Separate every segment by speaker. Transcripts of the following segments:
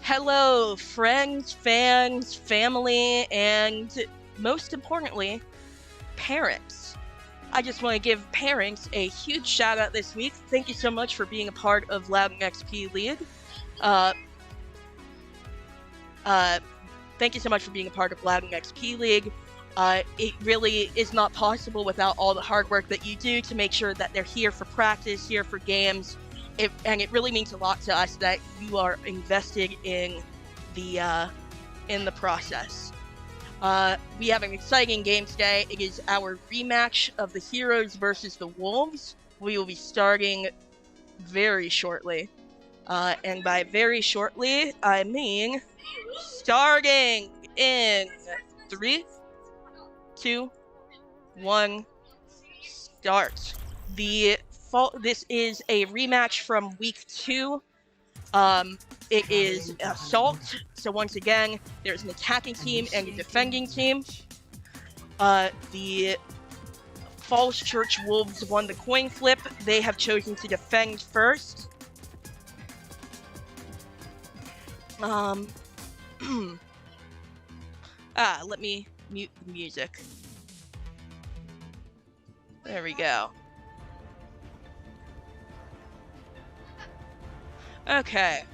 Speaker 1: Hello, friends, fans, family, and most importantly, parents. I just want to give parents a huge shout out this week. Thank you so much for being a part of Loudoun XP League. Thank you so much for being a part of Loudoun XP League. It really is not possible without all the hard work that you do to make sure that they're here for practice, here for games. And it really means a lot to us that you are invested in the process. We have an exciting game today. It is our rematch of the Heroes versus the Wolves. We will be starting very shortly. And by very shortly, I mean starting in 3, 2, 1, start. This is a rematch from week 2. It is Assault. So once again, there's an attacking team and a defending team. The Falls Church Wolves won the coin flip. They have chosen to defend first. Let me mute the music. There we go. Okay.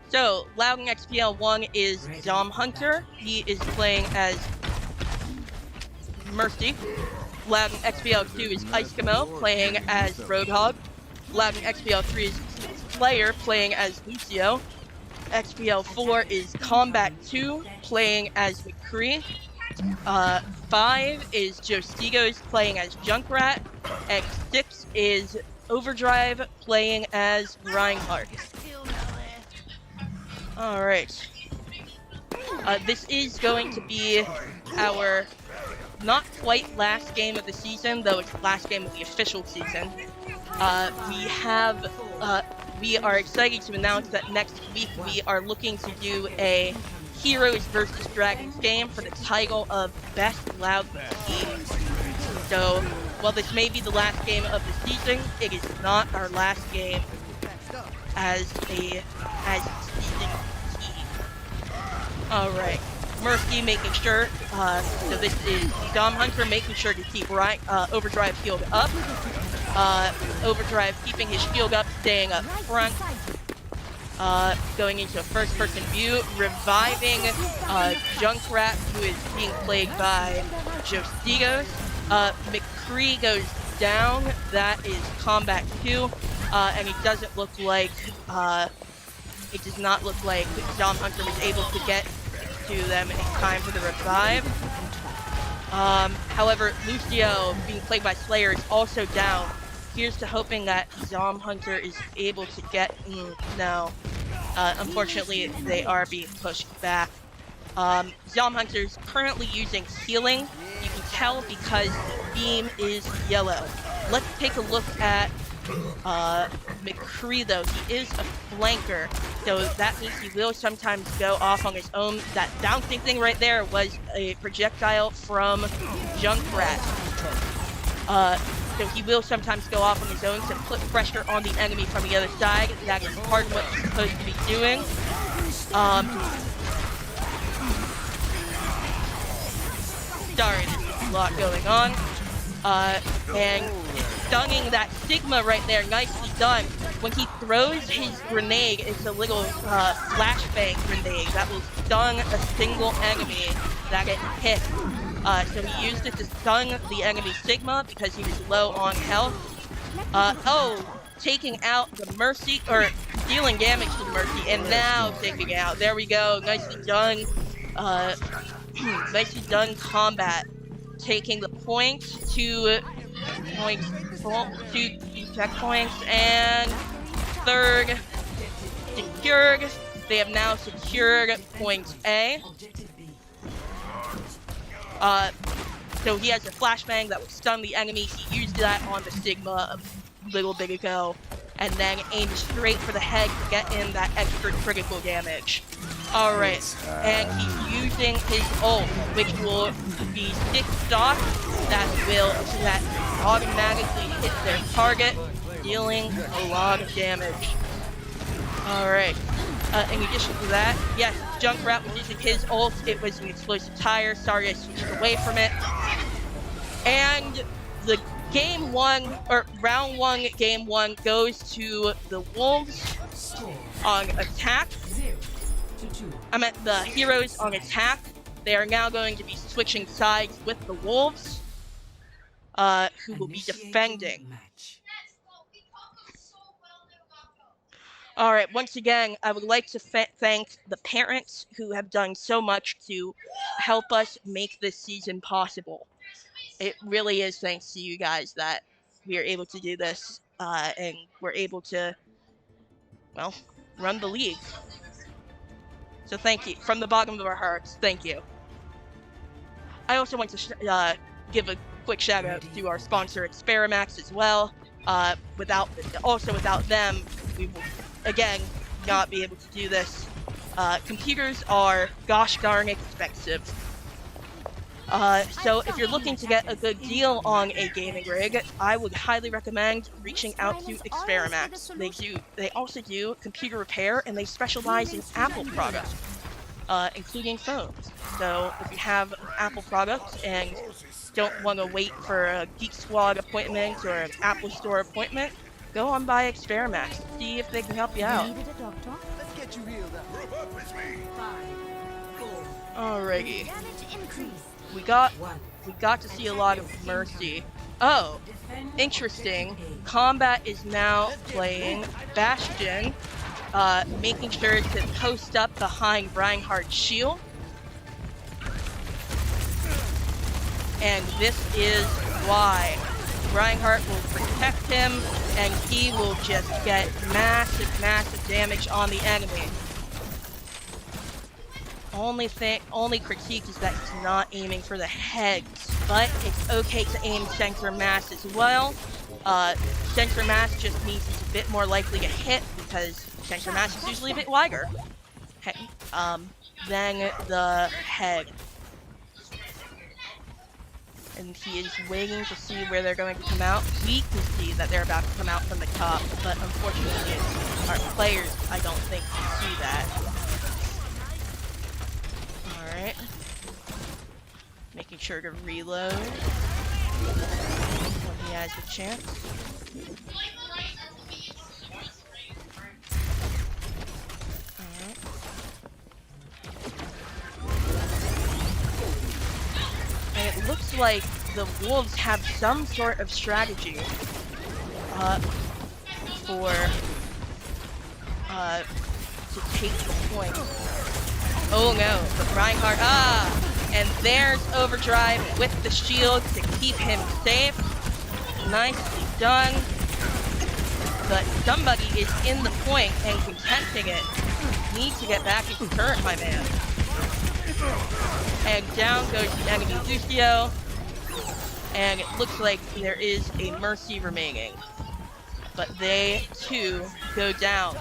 Speaker 1: So, Loudoun XPL 1 is Dom Hunter. He is playing as Mercy. Loudoun XPL 2 is Eskimo, playing as Roadhog. Loudoun XPL 3 is Slayer, playing as Lucio. XPL 4 is Combat 2, playing as McCree. 5 is Jostigos, playing as Junkrat. X6 is Overdrive, playing as Reinhardt. Alright. This is going to be our not quite last game of the season, though it's the last game of the official season. We are excited to announce that next week we are looking to do a Heroes versus Dragons game for the title of Best Loudoun Team. So, while this may be the last game of the season, it is not our last game as season team. Alright, Murphy making sure, so this is Dom Hunter making sure to keep Overdrive healed up. Overdrive keeping his shield up, staying up front. Going into a first-person view, reviving Junkrat, who is being played by Jostigos. McCree goes down. That is Combat 2, and it does not look like Dom Hunter was able to get to them in time for the revive. However, Lucio, being played by Slayer, is also down. Here's to hoping that Dom Hunter is able to get... no. Unfortunately, they are being pushed back. Dom Hunter is currently using healing. You can tell because the beam is yellow. Let's take a look at McCree, though. He is a flanker, so that means he will sometimes go off on his own. That bouncing thing right there was a projectile from Junkrat. So he will sometimes go off on his own to put pressure on the enemy from the other side. That is part of what he's supposed to be doing. Sorry, there's a lot going on. And stunning that Sigma right there, nicely done. When he throws his grenade, it's a little flashbang grenade that will stun a single enemy that gets hit. So he used it to stun the enemy Sigma because he was low on health. Taking out the Mercy, or dealing damage to the Mercy, and now taking out. There we go, nicely done. Nicely done combat. Taking the point, 2 checkpoints, and third secured. They have now secured point A. So he has a flashbang that will stun the enemy. He used that on the Sigma a little bit ago, and then aimed straight for the head to get in that extra critical damage. Alright, and he's using his ult, which will be 6 shots that automatically hit their target, dealing a lot of damage. Alright, In addition to that, yes, Junkrat was using his ult. It was an explosive tire. Sorry, I switched away from it. And the round one, game one goes to the Wolves on attack. I meant the heroes on attack. They are now going to be switching sides with the Wolves, who will be defending. All right, once again, I would like to thank the parents who have done so much to help us make this season possible. It really is thanks to you guys that we are able to do this, and we're able to, well, run the league. So thank you. From the bottom of our hearts, thank you. I also want to give a quick shout out to our sponsor, XPL as well. Without them, we will, again, not be able to do this. Computers are gosh darn expensive. So if you're looking to get a good deal on a gaming rig, I would highly recommend reaching out to XPL. They also do computer repair, and they specialize in Apple products, including phones. So if you have an Apple product and don't want to wait for a Geek Squad appointment or an Apple Store appointment, go on by XPL. See if they can help you out. Alrighty. We got to see a lot of Mercy. Oh, interesting. Combat is now playing Bastion, making sure to post up behind Reinhardt's shield. And this is why. Reinhardt will protect him, and he will just get massive damage on the enemy. Only critique is that he's not aiming for the heads, but it's okay to aim center mass as well. Center mass just means he's a bit more likely to hit because center mass is usually a bit wider than the head. And he is waiting to see where they're going to come out. We can see that they're about to come out from the top, but unfortunately our players, I don't think, can see that. Alright. Making sure to reload when he has a chance. Alright. And it looks like the Wolves have some sort of strategy to take the point. Oh no, but Reinhardt, and there's Overdrive with the shield to keep him safe. Nicely done. But somebody is in the point and contesting it. Need to get back into turret, my man. And down goes the enemy Lucio. And it looks like there is a Mercy remaining. But they, too, go down.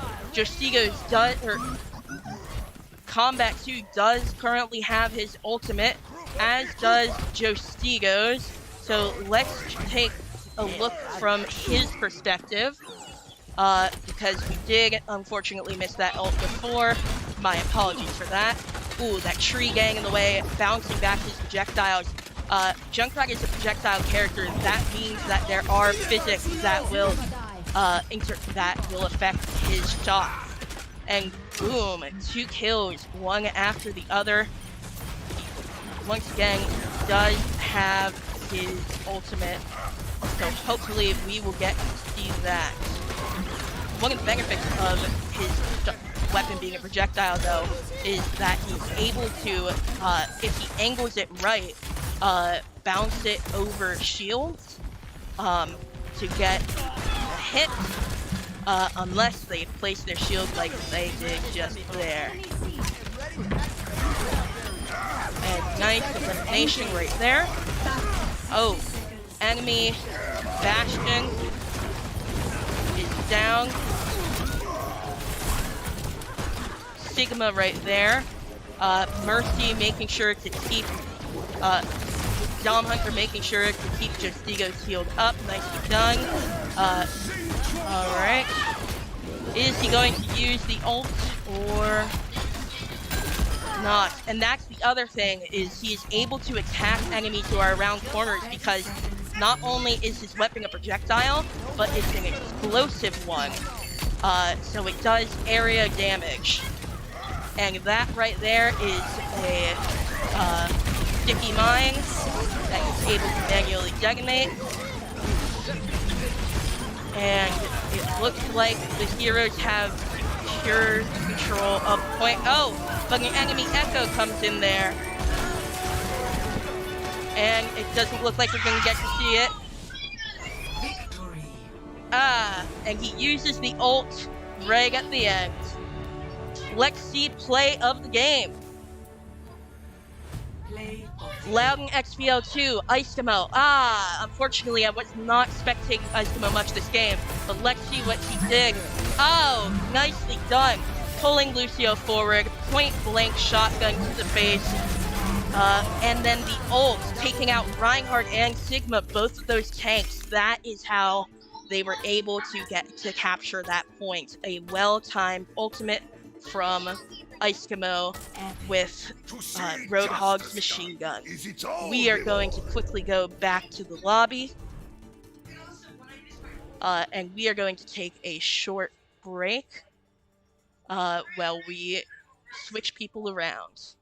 Speaker 1: Combat 2 does currently have his ultimate, as does Jostigo's. So let's take a look from his perspective. Because we did, unfortunately, miss that ult before. My apologies for that. Ooh, that tree gang in the way, bouncing back his projectiles. Junkrat is a projectile character. That means that there are physics that will affect his shot. And boom, 2 kills, one after the other. Once again, does have his ultimate, so hopefully we will get to see that. One of the benefits of his weapon being a projectile, though, is that he's able to, if he angles it right, bounce it over shields to get a hit, unless they place their shield like they did just there. And nice elimination right there. Oh, enemy Bastion is down. Sigma right there. Mercy making sure to keep Dom Hunter making sure to keep Justigo's shield up. Nicely done. Alright. Is he going to use the ult? or not. And that's the other thing, is he is able to attack enemies who are around corners because not only is his weapon a projectile, but it's an explosive one. So it does area damage. And that right there is a sticky mine that he's able to manually detonate. And it looks like the heroes have pure control of point. Oh, but an enemy Echo comes in there. And it doesn't look like we're going to get to see it. And he uses the ult right at the end. Let's see play of the game. Loudoun XPL 2, Eskimo. Unfortunately I was not spectating Eskimo much this game, but let's see what he did. Oh, nicely done. Pulling Lucio forward, point blank shotgun to the face. And then the ult, taking out Reinhardt and Sigma, both of those tanks. That is how they were able to get to capture that point. A well-timed ultimate from Eskimo with Roadhog's machine gun. We are going to quickly go back to the lobby. And we are going to take a short break while we switch people around.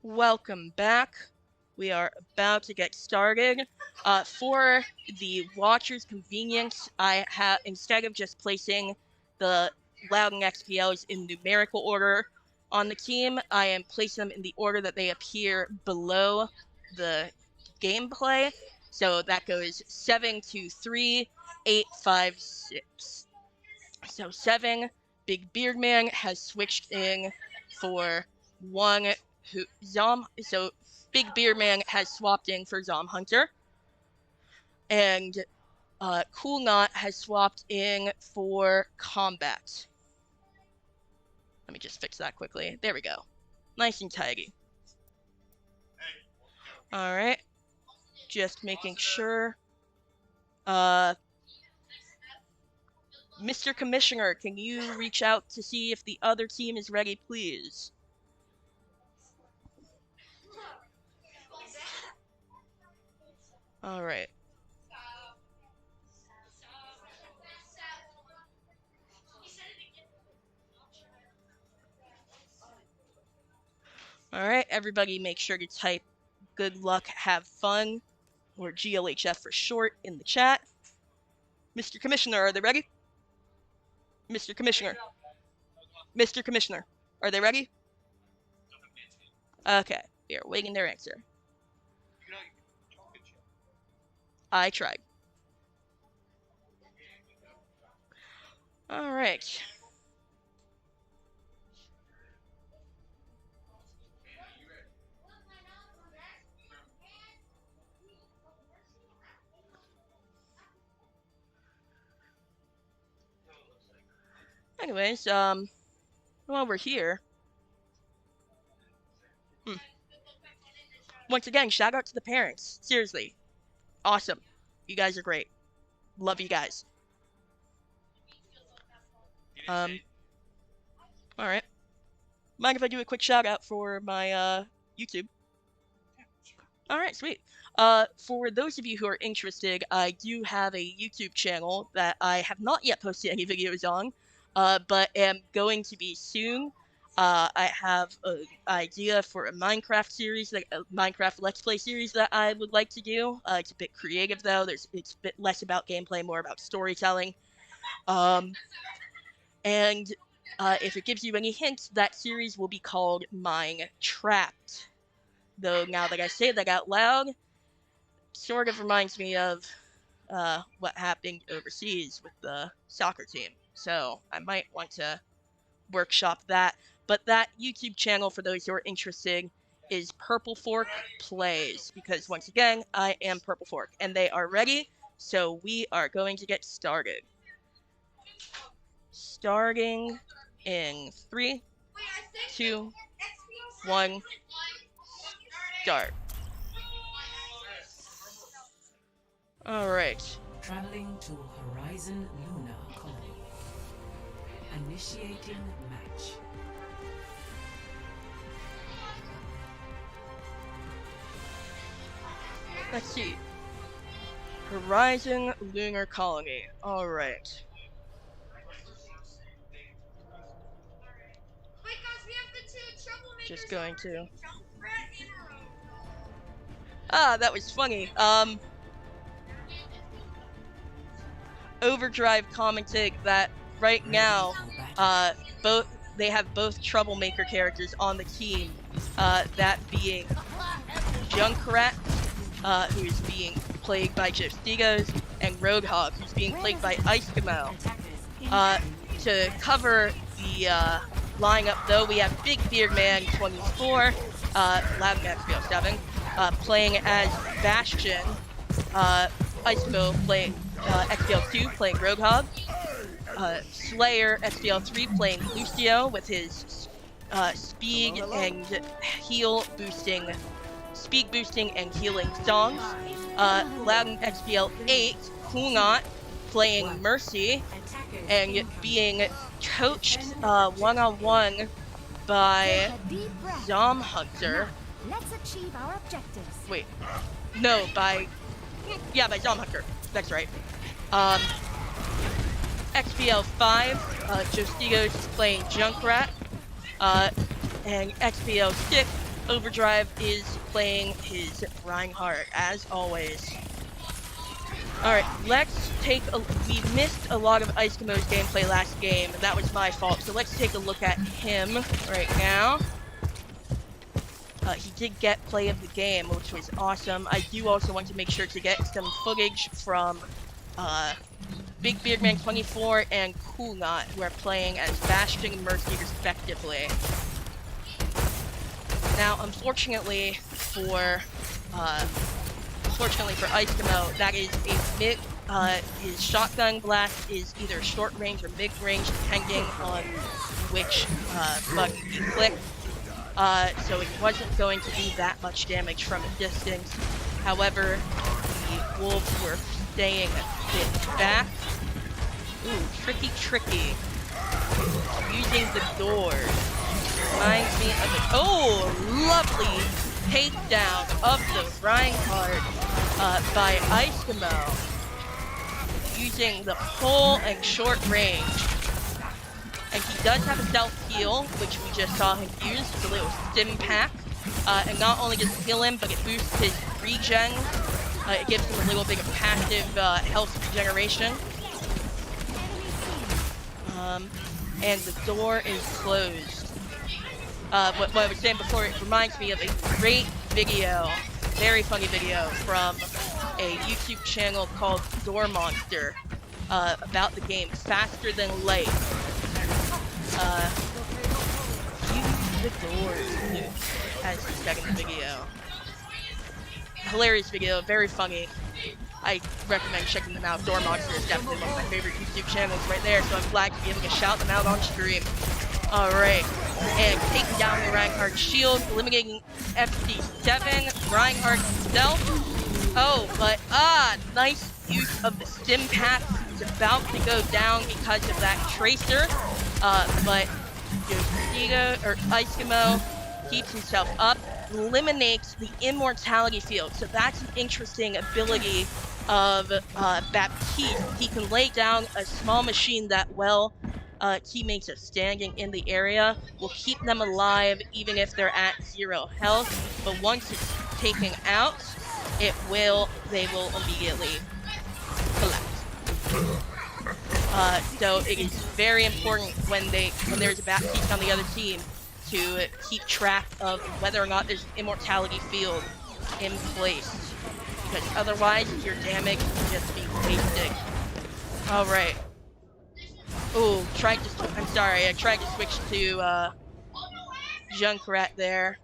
Speaker 1: Welcome back. We are about to get started. For the watcher's convenience, I have, instead of just placing the Loudoun XPLs in numerical order on the team, I am placing them in the order that they appear below the gameplay. So that goes 7, 2, 3, 8, 5, 6. So 7, Big Beard Man has switched in for 1 who so Big Beard Man has swapped in for Zom Hunter. And Cool Knot has swapped in for Combat. Let me just fix that quickly. There we go. Nice and tidy. Alright. Just making sure. Mr. Commissioner, can you reach out to see if the other team is ready, please? Alright. Alright, everybody make sure to type good luck, have fun, or GLHF for short, in the chat. Mr. Commissioner, are they ready? Mr. Commissioner. Mr. Commissioner, are they ready? Okay, we are waiting their answer. I tried. Alright. Anyways, while we're here, once again, shout out to the parents. Seriously. Awesome. You guys are great. Love you guys. Alright. Mind if I do a quick shout out for my, YouTube? Alright, sweet. For those of you who are interested, I do have a YouTube channel that I have not yet posted any videos on, but am going to be soon. I have an idea for a Minecraft series, like a Minecraft Let's Play series that I would like to do. It's a bit creative though. It's a bit less about gameplay, more about storytelling. And if it gives you any hints, that series will be called Mine Trapped. Though now that I say that out loud, sort of reminds me of what happened overseas with the soccer team. So I might want to workshop that. But that YouTube channel, for those who are interested, is Purple Fork Plays. Because once again, I am Purple Fork. And they are ready, so we are going to get started. Starting in 3, 2, 1, start. Alright.
Speaker 2: Traveling to Horizon Luna Colony. Initiating match.
Speaker 1: Let's see. Horizon Lunar Colony. Alright. Just going to... Ah, that was funny. Overdrive commented that right now, they have both troublemaker characters on the team. That being Junkrat, who is being played by Jostigos, and Roadhog, who's being played by Icecamo. To cover the lineup, though, we have Big Beard Man 24, Loudoun XPL 7, playing as Bastion, Icecamo playing XPL 2 playing Roadhog, Slayer XPL 3 playing Lucio with his speed and heal boosting. Speed boosting and healing songs. Loudoun XPL 8, Cool Knot, playing Mercy, and being coached one-on-one by Zom Hunter.
Speaker 3: Let's achieve our objectives.
Speaker 1: Wait. No, by Zom Hunter. That's right. XPL 5, Jostigos is playing Junkrat. And XPL 6, Overdrive is playing his Reinhardt, as always. Alright, let's take a... We missed a lot of Icemo's gameplay last game, and that was my fault, so let's take a look at him right now. He did get play of the game, which was awesome. I do also want to make sure to get some footage from Big Beardman 24 and Coolnot, who are playing as Bastion and Mercy respectively. Now, unfortunately for Icemo, that is a mid. His shotgun blast is either short range or mid range, depending on which button you click. So it wasn't going to do that much damage from a distance. However, the wolves were staying a bit back. Ooh, tricky. Using the doors. Reminds me of it. Oh, lovely takedown of the Reinhardt by Icemo. Using the pull and short range. And he does have a self-heal, which we just saw him use, the little stim pack. And not only does it heal him, but it boosts his regen. It gives him a little bit of passive health regeneration. And the door is closed. What I was saying before, it reminds me of a great video, very funny video, from a YouTube channel called Door Monster, about the game Faster Than Light. Use the doors, Luke, as the second video. Hilarious video, very funny. I recommend checking them out. Door Monster is definitely one of my favorite YouTube channels right there, so I'm glad to be able to shout them out on stream. Alright, and taking down the Reinhardt shield, eliminating FC7, Reinhardt himself. Oh, but nice use of the stim pack. It's about to go down because of that tracer. But Icemo keeps himself up, eliminates the immortality field. So that's an interesting ability of Baptiste. He can lay down a small machine that teammates are standing in the area will keep them alive even if they're at 0 health. But once it's taken out, they will immediately collapse. So it is very important when there's a Baptiste on the other team to keep track of whether or not there's an immortality field in place, because otherwise your damage will just be wasted. Alright. Ooh, I tried to switch to Junkrat there.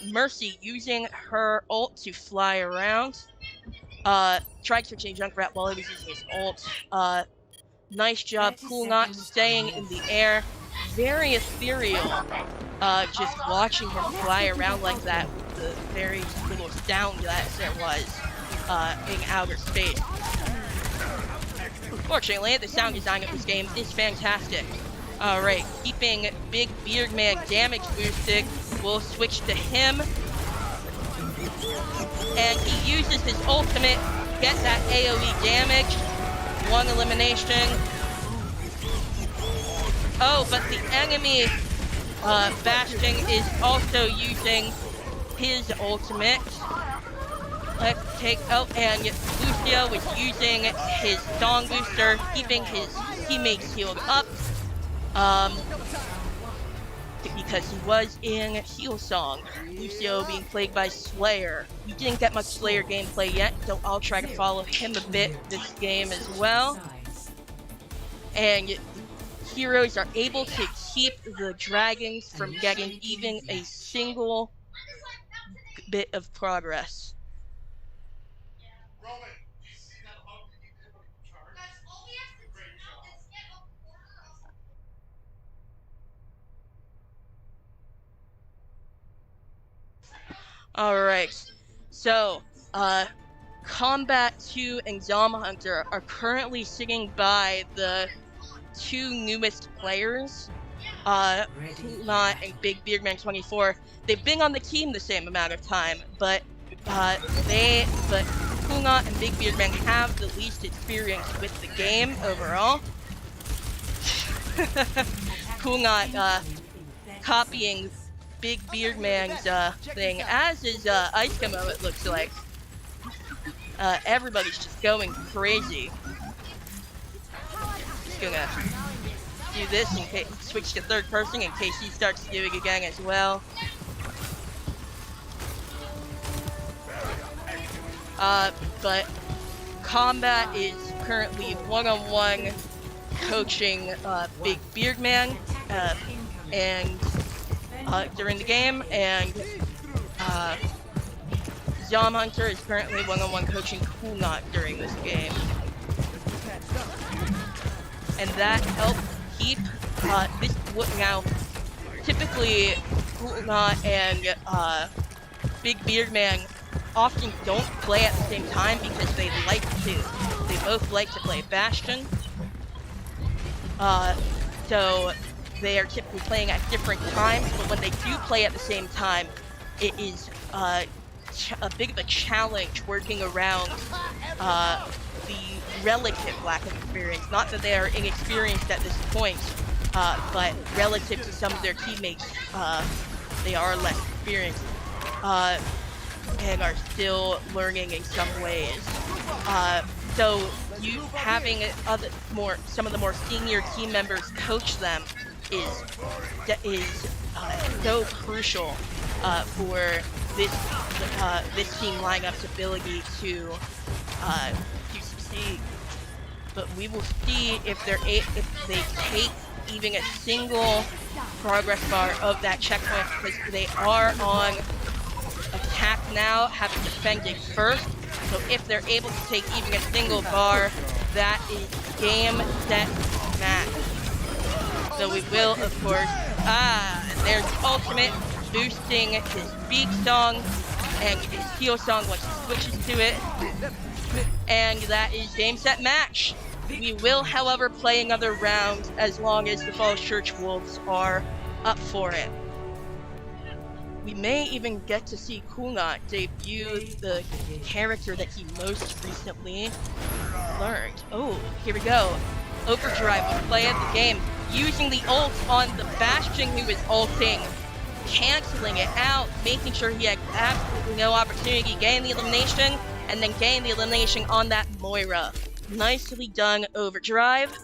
Speaker 1: Mercy using her ult to fly around. Tried switching Junkrat while he was using his ult. Nice job, Coolnot staying in the air. Very ethereal. Just watching him fly around like that with the very little sound that there was in outer space. Fortunately, the sound design of this game is fantastic. Alright, keeping Big Beardman damage boosted. We'll switch to him. And he uses his ultimate, gets that AoE damage. One elimination. Oh, but the enemy Bastion is also using his ultimate. Let's take... Oh, and Lucio was using his Song Booster, keeping his teammates healed up. Because he was in Heal Song. Lucio being played by Slayer. We didn't get much Slayer gameplay yet, so I'll try to follow him a bit this game as well. And heroes are able to keep the dragons from getting even a single bit of progress. Alright, so, Combat 2 and Zom Hunter are currently sitting by the two newest players, Coolnot and Big Beardman 24. They've been on the team the same amount of time, but Coolnot and Big Beardman have the least experience with the game overall. Coolnot, copying Big Beard Man's thing, as is Ice Camo, it looks like. Everybody's just going crazy. Just gonna do this in case, switch to third person in case he starts doing again as well. But Combat is currently one-on-one coaching Big Beard Man and during the game, and Zom Hunter is currently one-on-one coaching Coolnot during this game. And that helped keep this now. Typically, Coolnot and Big Beard Man often don't play at the same time because they like to. They both like to play Bastion. So they are typically playing at different times, but when they do play at the same time, it is a bit of a challenge working around the relative lack of experience. Not that they are inexperienced at this point, but relative to some of their teammates, they are less experienced and are still learning in some ways. So you having some of the more senior team members coach them is so crucial for this team lineup's ability to succeed. But we will see if they take even a single progress bar of that checkpoint, because they are on attack now, having defended first. So if they're able to take even a single bar, that is game, set, match. So we will, of course, and there's ultimate, boosting his speed song and his heal song once he switches to it. And that is game, set, match. We will, however, play another round as long as the Falls Church Wolves are up for it. We may even get to see Coolnot debut the character that he most recently learned. Oh, here we go. Overdrive will play at the game, using the ult on the Bastion who is ulting, canceling it out, making sure he had absolutely no opportunity, getting the elimination, and then getting the elimination on that Moira. Nicely done, Overdrive.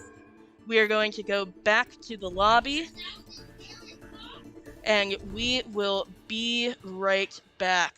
Speaker 1: We are going to go back to the lobby, and we will be right back.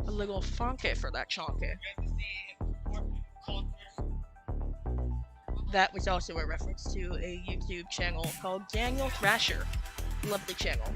Speaker 1: A little funky for that chonky. That was also a reference to a YouTube channel called Daniel Thrasher. Lovely channel.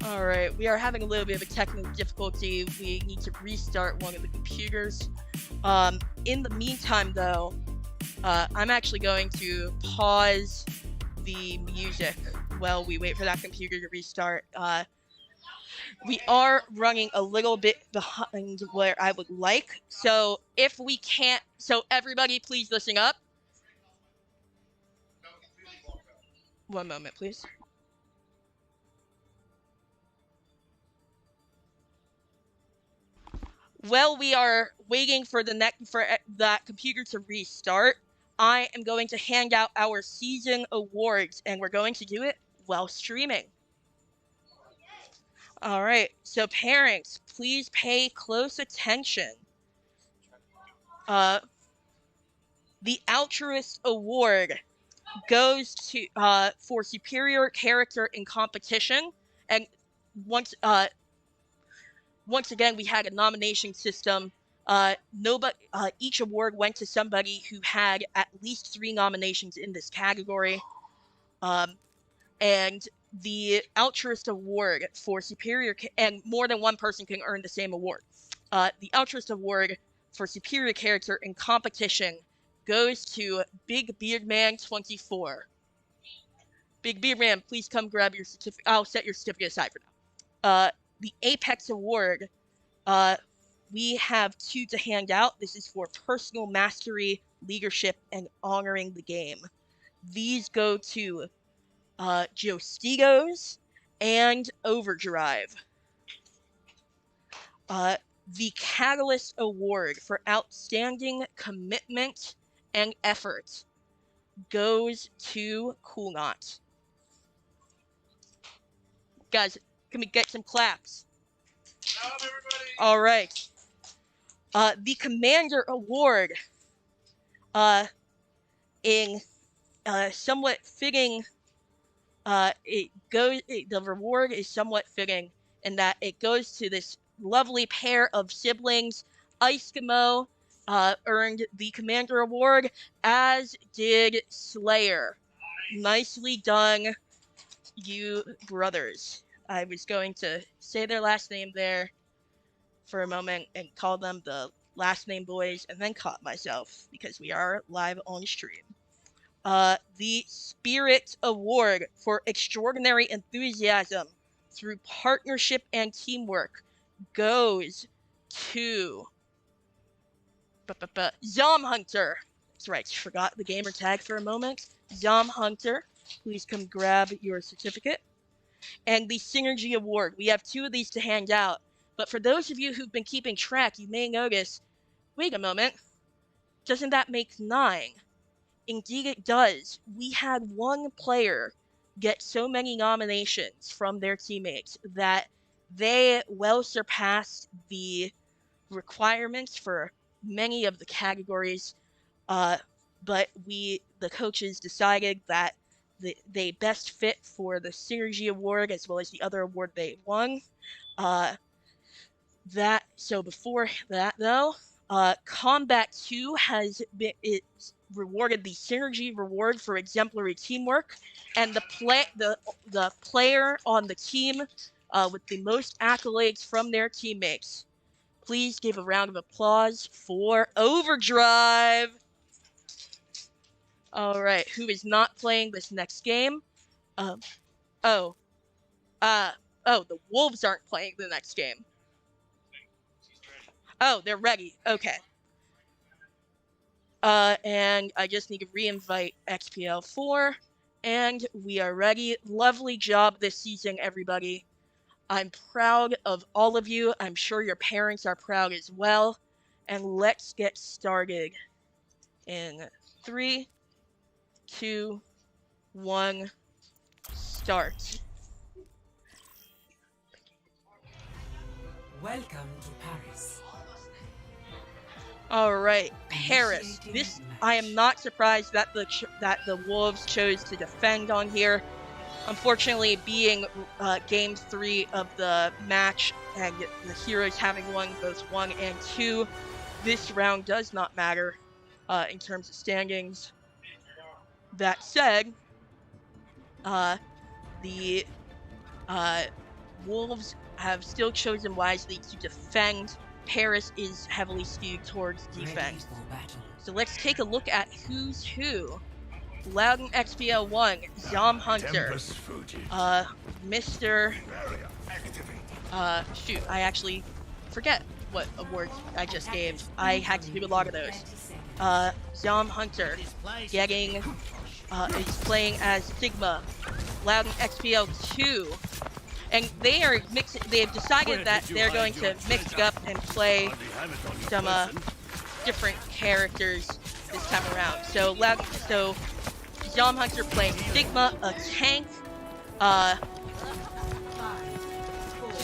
Speaker 1: Alright, we are having a little bit of a technical difficulty. We need to restart one of the computers. In the meantime, though, I'm actually going to pause the music while we wait for that computer to restart. We are running a little bit behind where I would like, so if we can't... So everybody, please listen up. One moment, please. While we are waiting for that computer to restart, I am going to hand out our season awards, and we're going to do it while streaming. All right, so parents, please pay close attention. The Altruist Award goes to for superior character in competition, and once again we had a nomination system. Each award went to somebody who had at least 3 nominations in this category. And the Altruist Award for superior, and more than one person can earn the same award. The Altruist Award for superior character in competition goes to Big Beard Man 24. Big Beard Man, please come grab your certificate. I'll set your certificate aside for now. The Apex Award, we have 2 to hand out. This is for personal mastery, leadership, and honoring the game. These go to Jostigos and Overdrive. The Catalyst Award for outstanding commitment and effort goes to Coolnot. Guys, can we get some claps? All right. The Commander Award, in somewhat fitting, the reward is somewhat fitting in that it goes to this lovely pair of siblings. Eskimo earned the Commander Award, as did Slayer. Nicely done, you brothers. I was going to say their last name there for a moment and call them the last name boys, and then caught myself because we are live on stream. The Spirit Award for extraordinary enthusiasm through partnership and teamwork goes to Zom Hunter. That's right, forgot the gamer tag for a moment. Zom Hunter, please come grab your certificate. And the Synergy Award. We have 2 of these to hand out, but for those of you who've been keeping track, you may notice, wait a moment, doesn't that make 9? Indeed it does. We had 1 player get so many nominations from their teammates that they well surpassed the requirements for many of the categories, but the coaches decided that they best fit for the Synergy Award as well as the other award they won. So before that though, Combat 2 has been rewarded the Synergy Reward for exemplary teamwork, and the player on the team with the most accolades from their teammates. Please give a round of applause for Overdrive. All right, who is not playing this next game? The Wolves aren't playing the next game. Oh, they're ready. Okay. And I just need to re-invite XPL 4, and we are ready. Lovely job this season, everybody. I'm proud of all of you. I'm sure your parents are proud as well. And let's get started in 3, 2, 1, start.
Speaker 2: Welcome to Paris.
Speaker 1: All right, Paris. I am not surprised that the Wolves chose to defend on here. Unfortunately, being game 3 of the match and the Heroes having won both 1 and 2, this round does not matter in terms of standings. That said, the Wolves have still chosen wisely to defend. Paris is heavily skewed towards defense. So let's take a look at who's who. Loudoun XPL 1, Zom Hunter. Mr. Shoot, I actually forget what awards I just gave. I had to do a lot of those. Zom Hunter getting is playing as Sigma. Loudoun XPL 2. And they are mixing. They have decided that they're going to mix it up and play some different characters this time around. So Zom Hunter playing Sigma, a tank.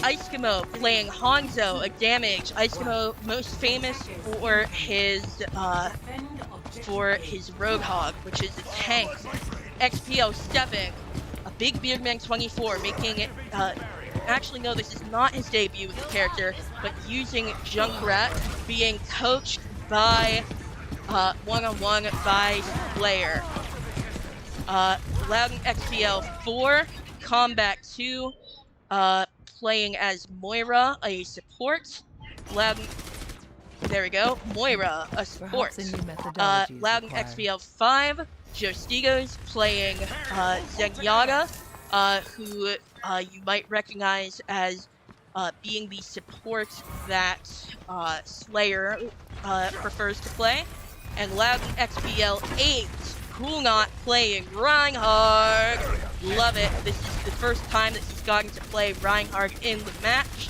Speaker 1: Eskimo playing Hanzo, a damage. Eskimo most famous for his Roadhog, which is a tank. XPL 7. A big Beardman 24, making it, actually no, this is not his debut with the character, but using Junkrat, being coached by, one-on-one by Slayer. Loudoun XPL 4, Combat 2, playing as Moira, a support. Loudoun, there we go, Moira, a support. Loudoun XPL 5, Jostigos playing Zenyatta, who you might recognize as being the support that Slayer prefers to play. And Loudoun XPL 8, Coolnot playing Reinhardt. Love it. This is the first time that he's gotten to play Reinhardt in the match.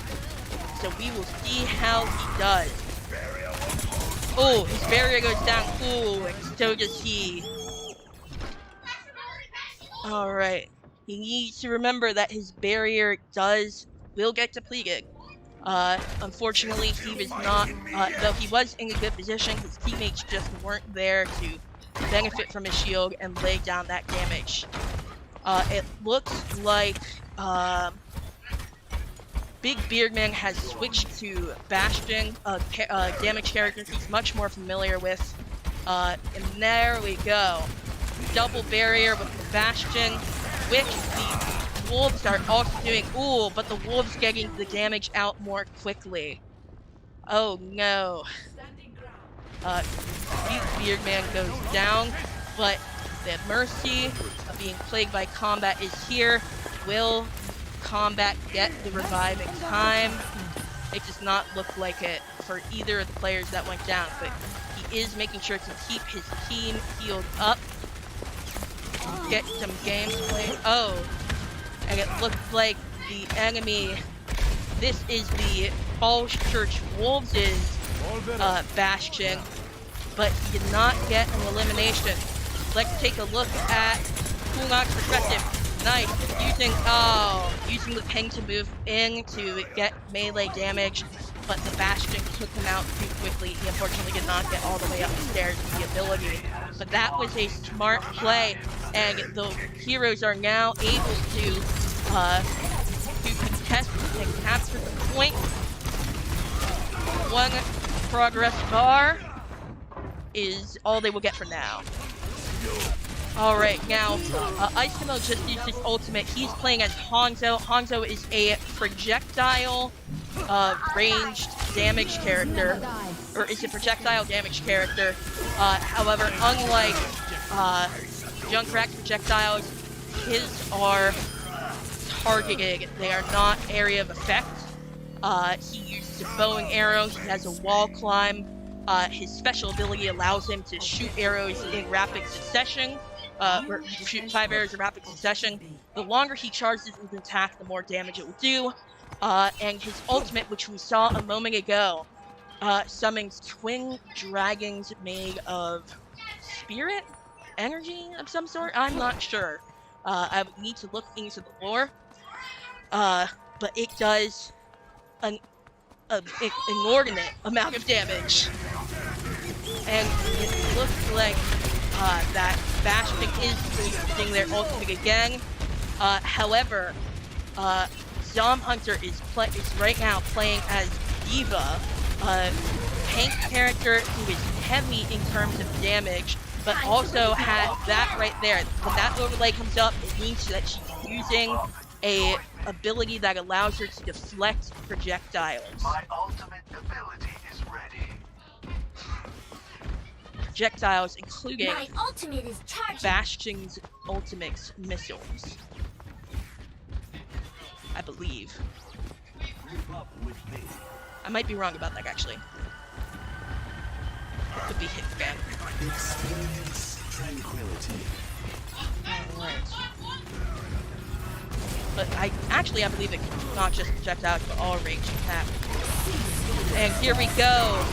Speaker 1: So we will see how he does. Oh, his barrier goes down cool, and so does he. Alright. He needs to remember that his barrier will get depleted. Unfortunately, he was not, though he was in a good position, his teammates just weren't there to benefit from his shield and lay down that damage. It looks like, Big Beardman has switched to Bastion, a damage character he's much more familiar with. And there we go. Double barrier with the Bastion, which the Wolves are also doing. Ooh, but the Wolves getting the damage out more quickly. Oh no. Beardman goes down, but the Mercy of being plagued by combat is here. Will combat get the revive in time? It does not look like it for either of the players that went down, but he is making sure to keep his team healed up. Get some games played. Oh, and it looks like the enemy. This is the Falls Church Wolves' Bastion, but he did not get an elimination. Let's take a look at Coolnot's perspective. Nice, using the ping to move in to get melee damage, but the Bastion took him out too quickly. He unfortunately did not get all the way up the stairs with the ability. But that was a smart play, and the heroes are now able to contest and capture the point. One progress bar is all they will get for now. Alright, now, Eskimo just used his ultimate. He's playing as Hanzo. Hanzo is a projectile ranged damage character, or is a projectile damage character. However, unlike Junkrat projectiles, his are targeted. They are not area of effect. He uses a bow and arrow. He has a wall climb. His special ability allows him to shoot arrows in rapid succession. Or shoot 5 arrows in rapid succession. The longer he charges with an attack, the more damage it will do. And his ultimate, which we saw a moment ago, summons twin dragons made of spirit energy of some sort. I'm not sure. I would need to look into the lore. But it does an inordinate amount of damage. And it looks like that Bastion is using their ultimate again. However, Zom Hunter is right now playing as D.Va, a tank character who is heavy in terms of damage, but also has that right there. When that overlay comes up, it means that she's using a ability that allows her to deflect projectiles.
Speaker 4: My ultimate ability is ready.
Speaker 1: Projectiles including
Speaker 3: My ultimate is charging.
Speaker 1: Bastion's ultimate missiles, I believe. I might be wrong about that, actually. It could be hit again.
Speaker 4: Experience tranquility.
Speaker 1: Alright. But I believe it can not just projectiles, but all ranged attacks. And here we go.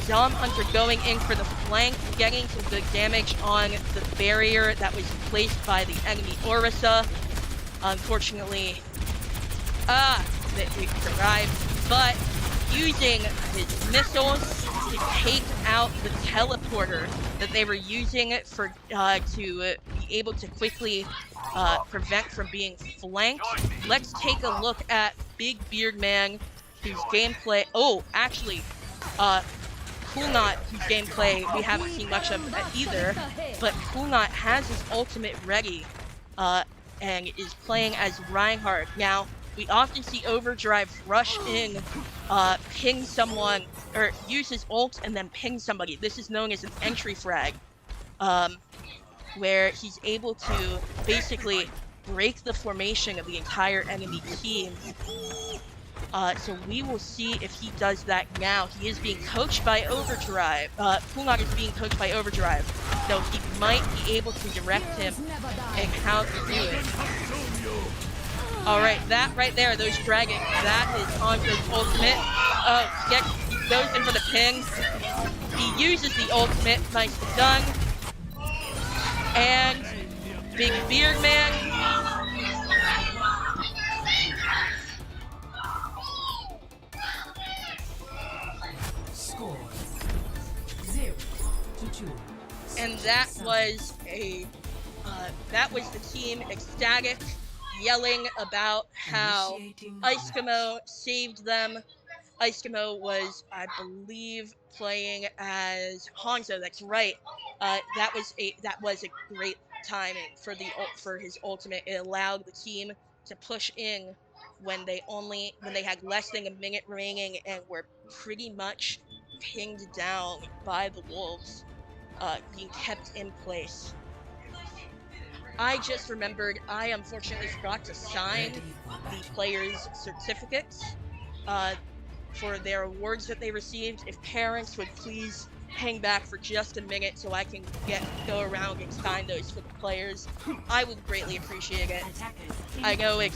Speaker 1: Dom Hunter going in for the flank, getting some good damage on the barrier that was placed by the enemy Orisa. Unfortunately, that we survived, but using his missiles to take out the teleporter that they were using for to be able to quickly prevent from being flanked. Let's take a look at Big Beard Man, whose gameplay. Oh, actually, Coolnot, whose gameplay we haven't seen much of either, but Coolnot has his ultimate ready, and is playing as Reinhardt. Now, we often see Overdrive rush in, ping someone, or use his ult and then ping somebody. This is known as an entry frag, where he's able to basically break the formation of the entire enemy team. So we will see if he does that now. He is being coached by Overdrive. Coolnot is being coached by Overdrive, so he might be able to direct him in how to do it. Alright, that right there, those dragons, that is Hanzo's ultimate. He goes in for the ping. He uses the ultimate, nicely done. And Big Beard Man.
Speaker 2: Score 0-2.
Speaker 1: And that was the team ecstatic, yelling about how Eskimo saved them. Eskimo was, I believe, playing as Hanzo. That's right. That was a great timing for his ultimate. It allowed the team to push in when they had less than a minute remaining and were pretty much pinned down by the wolves, being kept in place. I just remembered I unfortunately forgot to sign the players' certificates for their awards that they received. If parents would please hang back for just a minute so I can go around and sign those for the players, I would greatly appreciate it. I know it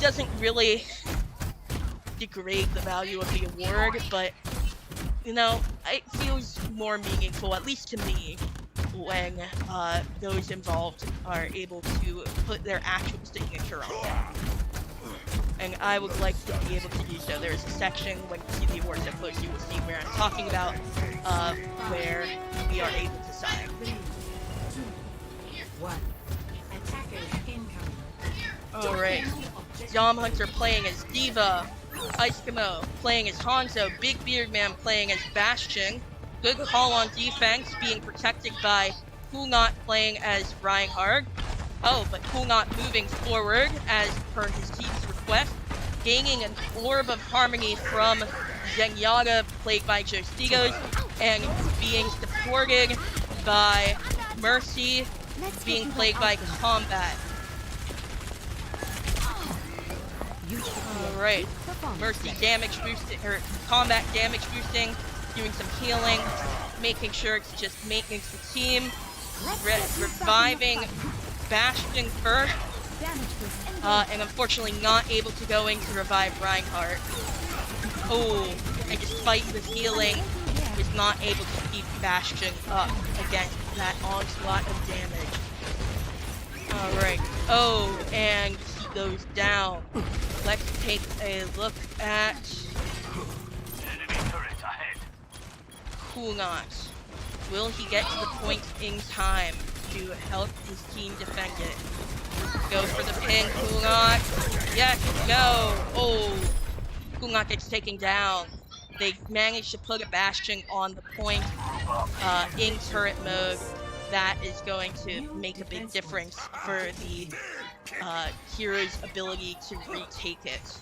Speaker 1: doesn't really degrade the value of the award, but you know, it feels more meaningful, at least to me, when those involved are able to put their actual signature on it. And I would like to be able to do so. There's a section, when you see the awards up close, you will see where I'm talking about, where we are able to sign.
Speaker 2: 1. Attackers incoming.
Speaker 1: Alright. Dom Hunter playing as Diva. Eskimo playing as Hanzo. Big Beard Man playing as Bastion. Good call on defense, being protected by Coolnot playing as Reinhardt. Oh, but Coolnot moving forward as per his team's request, gaining an Orb of Harmony from Zenyatta, played by Jostigos, and being supported by Mercy, being played by Combat. Alright, Mercy damage boosting, or Combat damage boosting, doing some healing, making sure it's just maintenance the team, reviving Bastion first, and unfortunately not able to go in to revive Reinhardt. Oh, and despite the healing, was not able to keep Bastion up against that onslaught of damage. Alright, oh, and he goes down. Let's take a look at Coolnot. Will he get to the point in time to help his team defend it? Go for the pin, Coolnot. Yes, go. Oh, Coolnot gets taken down. They managed to put a Bastion on the point in turret mode. That is going to make a big difference for the hero's ability to retake it.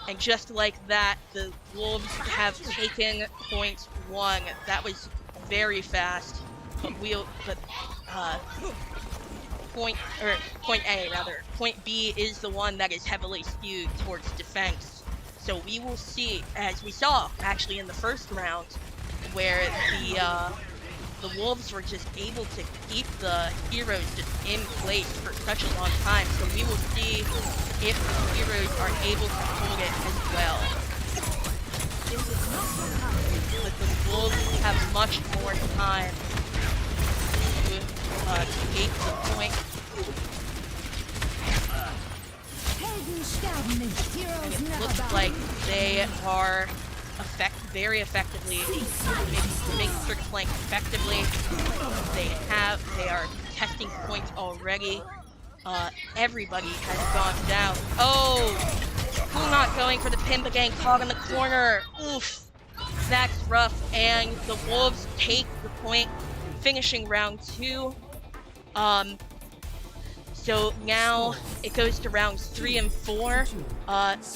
Speaker 1: And just like that, the Wolves have taken point 1. That was very fast, but point A rather. Point B is the one that is heavily skewed towards defense. So we will see, as we saw actually in the first round, where the Wolves were just able to keep the heroes just in place for such a long time. So we will see if the heroes are able to hold it as well. But the Wolves have much more time to take the point. And it looks like they are very effectively making sure to flank effectively. They are testing points already. Everybody has gone down. Oh, who not going for the pin but getting caught in the corner? Oof, that's rough. And the Wolves take the point, finishing round 2. So now it goes to rounds 3 and 4.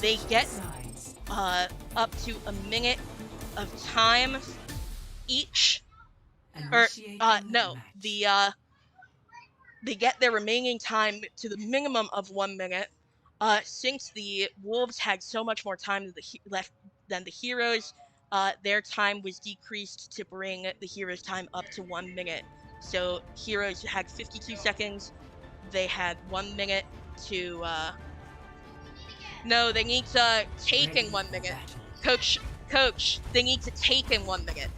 Speaker 1: They get up to a minute of time each. They get their remaining time to the minimum of 1 minute. Since the Wolves had so much more time left than the heroes, their time was decreased to bring the heroes' time up to 1 minute. So heroes had 52 seconds. They had 1 minute to, no, they need to take in 1 minute. Coach, they need to take in 1 minute.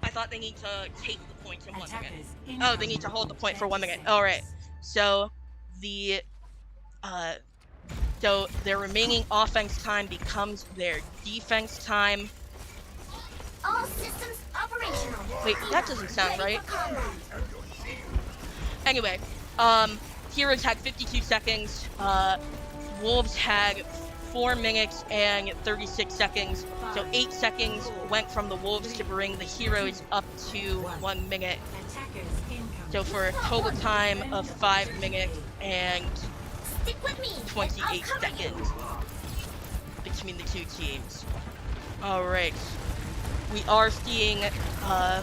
Speaker 1: I thought they need to take the point in 1 minute. Oh, they need to hold the point for 1 minute. All right. So so their remaining offense time becomes their defense time.
Speaker 3: All systems operational.
Speaker 1: Wait, that doesn't sound right. Anyway, heroes had 52 seconds. Wolves had 4 minutes and 36 seconds. So 8 seconds went from the Wolves to bring the heroes up to 1 minute. So for a total time of 5 minutes and 28 seconds between the two teams. Alright. We are seeing the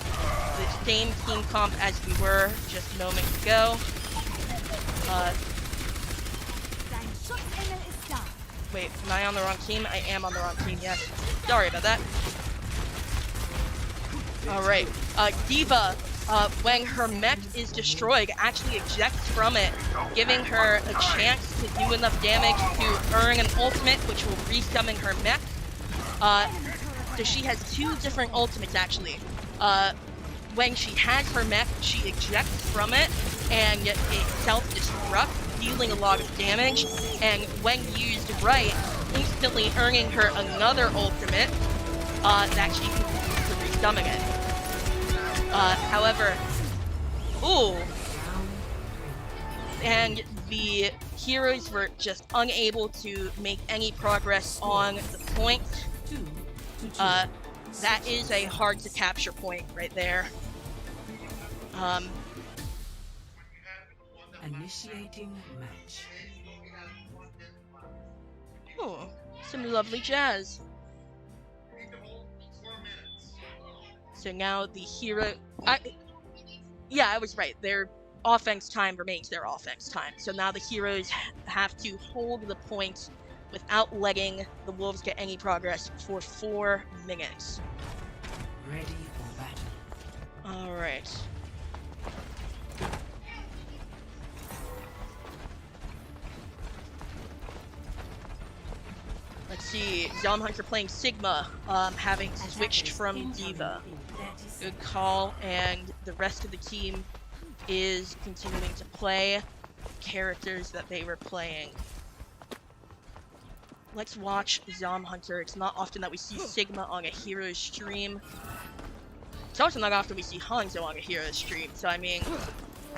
Speaker 1: same team comp as we were just a moment ago. Wait, am I on the wrong team? I am on the wrong team, yes. Sorry about that. Alright, D.Va, when her mech is destroyed, actually ejects from it, giving her a chance to do enough damage to earn an ultimate, which will resummon her mech. So she has 2 different ultimates, actually. When she has her mech, she ejects from it, and it self-destructs, dealing a lot of damage, and when used right, instantly earning her another ultimate that she can use to resummon it. However, and the heroes were just unable to make any progress on the point. That is a hard to capture point right there.
Speaker 2: Initiating match.
Speaker 1: Oh, some lovely jazz. So now the hero... Yeah, I was right. Their offense time remains their offense time. So now the heroes have to hold the point without letting the Wolves get any progress for 4 minutes.
Speaker 2: Ready for battle.
Speaker 1: Alright. Let's see, Zom Hunter playing Sigma, having switched from D.Va. Good call, and the rest of the team is continuing to play characters that they were playing. Let's watch Zom Hunter. It's not often that we see Sigma on a hero stream. It's also not often we see Hanzo on a hero stream, so I mean,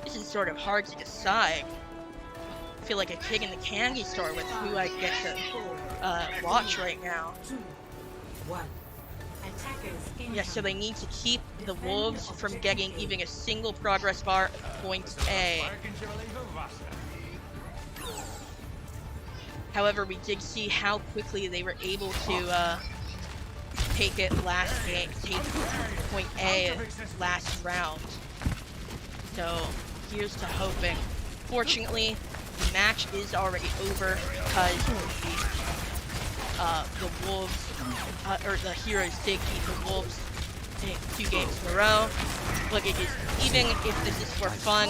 Speaker 1: this is sort of hard to decide. I feel like a kid in the candy store with who I get to watch right now.
Speaker 2: 2, 1.
Speaker 1: Yes, so they need to keep the Wolves from getting even a single progress bar at point A. However, we did see how quickly they were able to take point A last round. So here's to hoping. Fortunately, the match is already over because the Wolves, or the Heroes did keep the Wolves in 2 games in a row. Look, it is, even if this is for fun,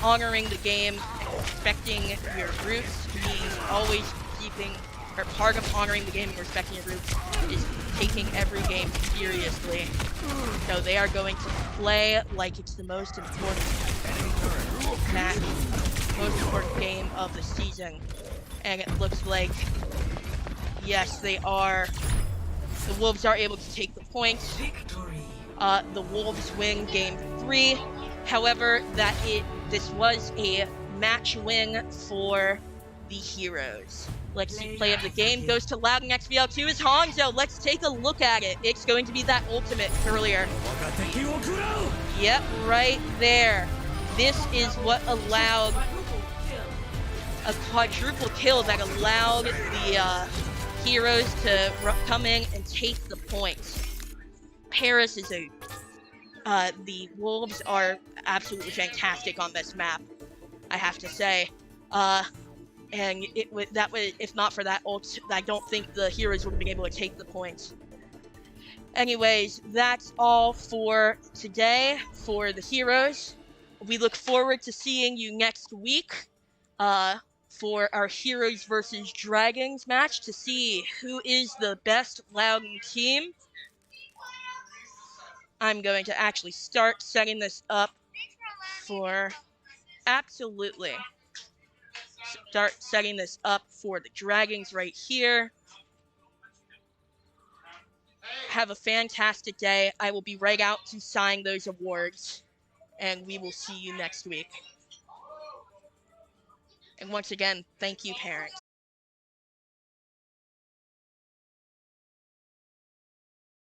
Speaker 1: honoring the game, respecting your roots means always keeping, or part of honoring the game and respecting your roots is taking every game seriously. So they are going to play like it's the most important match, most important game of the season. And it looks like, yes, they are. The Wolves are able to take the points. The Wolves win game 3. However, this was a match win for the Heroes. Let's see, play of the game goes to Loudoun. XPL 2 is Hanzo. Let's take a look at it. It's going to be that ultimate earlier. Yep, right there. This is what allowed a quadruple kill that allowed the Heroes to come in and take the points. Paris is the Wolves are absolutely fantastic on this map, I have to say. And if not for that ult, I don't think the Heroes would have been able to take the points. Anyways, that's all for today for the Heroes. We look forward to seeing you next week for our Heroes versus Dragons match to see who is the best Loudoun team. I'm going to actually start setting this up for absolutely. Start setting this up for the Dragons right here. Have a fantastic day. I will be right out to sign those awards, and we will see you next week. And once again, thank you, parents.